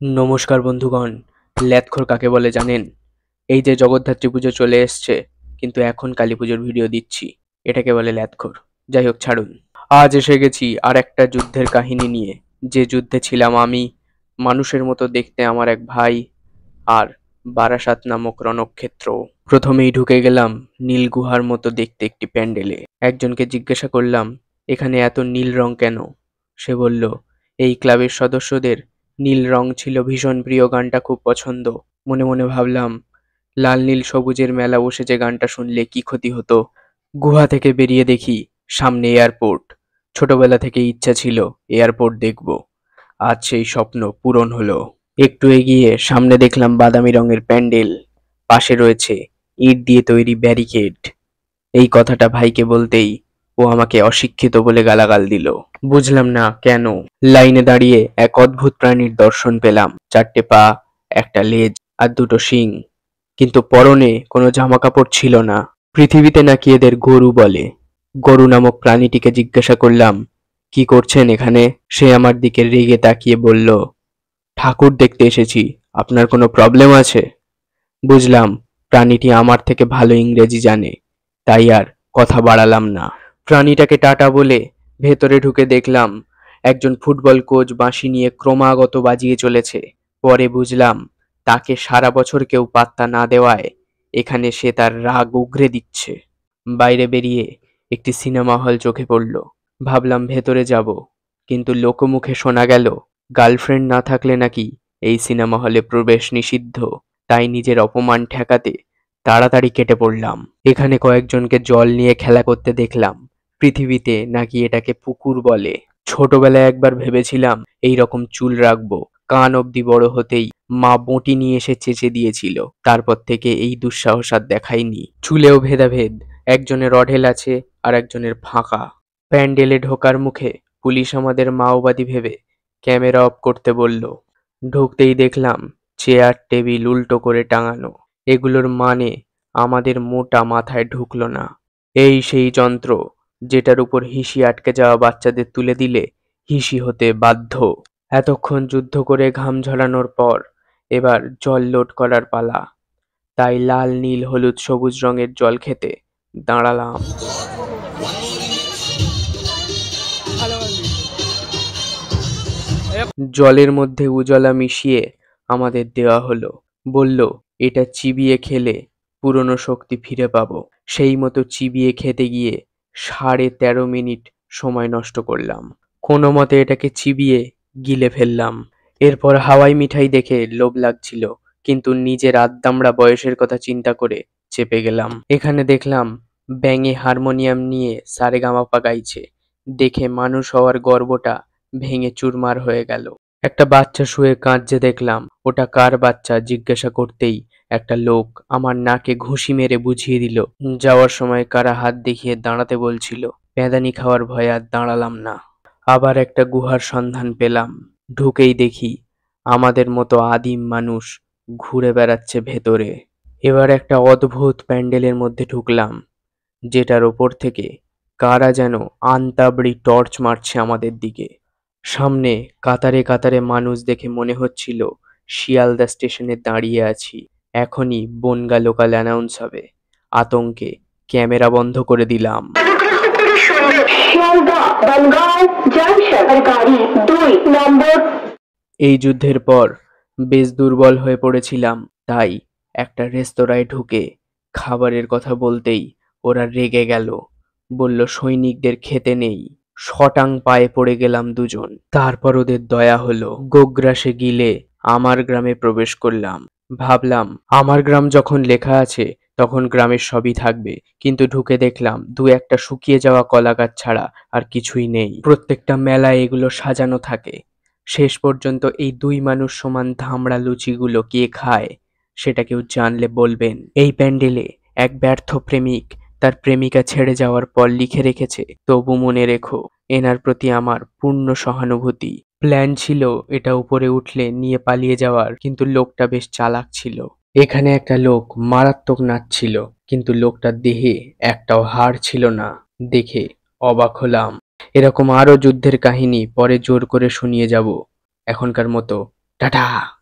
নমস্কার বন্ধুগণ, ল্যাদখোর কাকে বলে জানেন? এই যে জগদ্ধাত্রী পুজো চলে এসছে, কিন্তু এখন কালী পুজোর ভিডিও দিচ্ছি, এটাকে বলে ল্যাদখোর। যাই হোক, ছাড়ুন। আজ এসে গেছি আর একটা যুদ্ধের কাহিনী নিয়ে। যে যুদ্ধে ছিলাম আমি, মানুষের মতো দেখতে আমার এক ভাই, আর বারাসাত নামক রণক্ষেত্র। প্রথমেই ঢুকে গেলাম নীল গুহার মতো দেখতে একটি প্যান্ডেলে। একজনকে জিজ্ঞাসা করলাম, এখানে এত নীল রং কেন? সে বলল, এই ক্লাবের সদস্যদের নীল রং ছিল ভীষণ প্রিয়, গানটা খুব পছন্দ। মনে মনে ভাবলাম, লাল নীল সবুজের মেলা বসেছে, গানটা শুনলে কি ক্ষতি হতো। গুহা থেকে বেরিয়ে দেখি সামনে এয়ারপোর্ট। ছোটবেলা থেকে ইচ্ছা ছিল এয়ারপোর্ট দেখব, আজ সেই স্বপ্ন পূরণ হলো। একটু এগিয়ে সামনে দেখলাম বাদামি রঙের প্যান্ডেল, পাশে রয়েছে ইট দিয়ে তৈরি ব্যারিকেড। এই কথাটা ভাইকে বলতেই ও আমাকে অশিক্ষিত বলে গালাগাল দিল। বুঝলাম না কেন। লাইনে দাঁড়িয়ে এক অদ্ভুত প্রাণীর দর্শন পেলাম, চারটে পা, একটা লেজ আর দুটো শিং, কিন্তু পরনে কোনো জামা কাপড় ছিল না। পৃথিবীতে নাকি এদের গরু বলে। গরু নামক প্রাণীটিকে জিজ্ঞাসা করলাম, কি করছেন এখানে? সে আমার দিকে রেগে তাকিয়ে বলল, ঠাকুর দেখতে এসেছি, আপনার কোনো প্রবলেম আছে? বুঝলাম প্রাণীটি আমার থেকে ভালো ইংরেজি জানে, তাই আর কথা বাড়ালাম না। প্রাণীটাকে টাটা বলে ভেতরে ঢুকে দেখলাম একজন ফুটবল কোচ বাঁশি নিয়ে ক্রমাগত বাজিয়ে চলেছে। পরে বুঝলাম তাকে সারা বছর কেউ পাত্তা না দেওয়ায় এখানে সে তার রাগ উগরে দিচ্ছে। বাইরে বেরিয়ে একটি সিনেমা হল চোখে পড়ল। ভাবলাম ভেতরে যাব, কিন্তু লোকমুখে শোনা গেল গার্লফ্রেন্ড না থাকলে নাকি এই সিনেমা হলে প্রবেশ নিষিদ্ধ। তাই নিজের অপমান ঠেকাতে তাড়াতাড়ি কেটে পড়লাম। এখানে কয়েকজনকে জল নিয়ে খেলা করতে দেখলাম। পৃথিবীতে নাকি এটাকে পুকুর বলে। ছোটবেলায় একবার ভেবেছিলাম এই রকম চুল রাখবো, কান অবধি বড় হতেই মা বঁটি নিয়ে এসে চেঁচে দিয়েছিল। তারপর থেকে এই দুঃসাহস আর দেখাইনি। চুলেও ভেদাভেদ, একজনের অঢেল আছে আর একজনের ফাঁকা। প্যান্ডেলে ঢোকার মুখে পুলিশ আমাদের মাওবাদী ভেবে ক্যামেরা অফ করতে বলল। ঢুকতেই দেখলাম চেয়ার টেবিল উল্টো করে টাঙানো। এগুলোর মানে আমাদের মোটা মাথায় ঢুকলো না। এই সেই যন্ত্র যেটার উপর হিসি আটকে যাওয়া বাচ্চাদের তুলে দিলে হিসি হতে বাধ্য। এতক্ষণ যুদ্ধ করে ঘাম ঝরানোর পর এবার জল লোড করার পালা। তাই লাল নীল হলুদ সবুজ রঙের জল খেতে দাঁড়ালাম। জলের মধ্যে উজলা মিশিয়ে আমাদের দেওয়া হলো। বলল, এটা চিবিয়ে খেলে পুরনো শক্তি ফিরে পাবো। সেই মতো চিবিয়ে খেতে গিয়ে 13.5 মিনিট সময় নষ্ট করলাম। কোনো মতে এটাকে চিবিয়ে গিলে ফেললাম। এরপর হাওয়াই মিঠাই দেখে লোভ লাগছিল, কিন্তু নিজের আদ্দামড়া বয়সের কথা চিন্তা করে চেপে গেলাম। এখানে দেখলাম ব্যাঙে হারমোনিয়াম নিয়ে সারেগামাপা গাইছে। দেখে মানুষ হওয়ার গর্বটা ভেঙে চুরমার হয়ে গেল। একটা বাচ্চা শুয়ে কাঁদছে দেখলাম। ওটা কার বাচ্চা জিজ্ঞাসা করতেই একটা লোক আমার নাকে ঘুষি মেরে বুঝিয়ে দিল যাওয়ার সময় কারা হাত দেখিয়ে দাঁড়াতে বলছিল। প্যাদানি খাওয়ার ভয়ে আর দাঁড়ালাম না। আবার একটা গুহার সন্ধান পেলাম। ঢুকেই দেখি আমাদের মতো আদিম মানুষ ঘুরে বেড়াচ্ছে ভেতরে। এবার একটা অদ্ভুত প্যান্ডেলের মধ্যে ঢুকলাম, যেটার ওপর থেকে কারা যেন আনতাবড়ি টর্চ মারছে আমাদের দিকে। সামনে কাতারে কাতারে মানুষ দেখে মনে হচ্ছিল শিয়ালদা স্টেশনে দাঁড়িয়ে আছি। এখনই বনগা লোকাল অ্যানাউন্স হবে। আতঙ্কে ক্যামেরা বন্ধ করে দিলাম। এই যুদ্ধের পর বেশ দুর্বল হয়ে পড়েছিলাম, তাই একটা রেস্তোরাঁয় ঢুকে খাবারের কথা বলতেই ওরা রেগে গেল। বলল সৈনিকদের খেতে নেই। শটাং পায়ে পড়ে গেলাম দুজন। তারপর ওদের দয়া হলো, গোগ্রাসে গিলে আমার গ্রামে প্রবেশ করলাম। ভাবলাম আমার গ্রাম যখন লেখা আছে তখন গ্রামের সবই থাকবে, কিন্তু ঢুকে দেখলাম দু একটা শুকিয়ে যাওয়া কলা গাছ ছাড়া আর কিছুই নেই। প্রত্যেকটা মেলায় এগুলো সাজানো থাকে। শেষ পর্যন্ত এই দুই মানুষ সমান ধামড়া লুচিগুলো কে খায় সেটা কেউ জানলে বলবেন। এই প্যান্ডেলে এক ব্যর্থ প্রেমিক তার প্রেমিকা ছেড়ে যাওয়ার পর লিখে রেখেছে, তবু মনে রেখো, এনার প্রতি আমার পূর্ণ সহানুভূতি। প্ল্যান ছিল এটা উপরে উঠলে নিয়ে পালিয়ে যাওয়ার, কিন্তু লোকটা বেশ চালাক ছিল। এখানে একটা লোক মারাত্মক নাচছিল, কিন্তু লোকটার দেহে একটাও হাড় ছিল না। দেখে অবাক হলাম। এরকম আরো যুদ্ধের কাহিনী পরে জোর করে শুনিয়ে যাব। এখনকার মতো টাটা।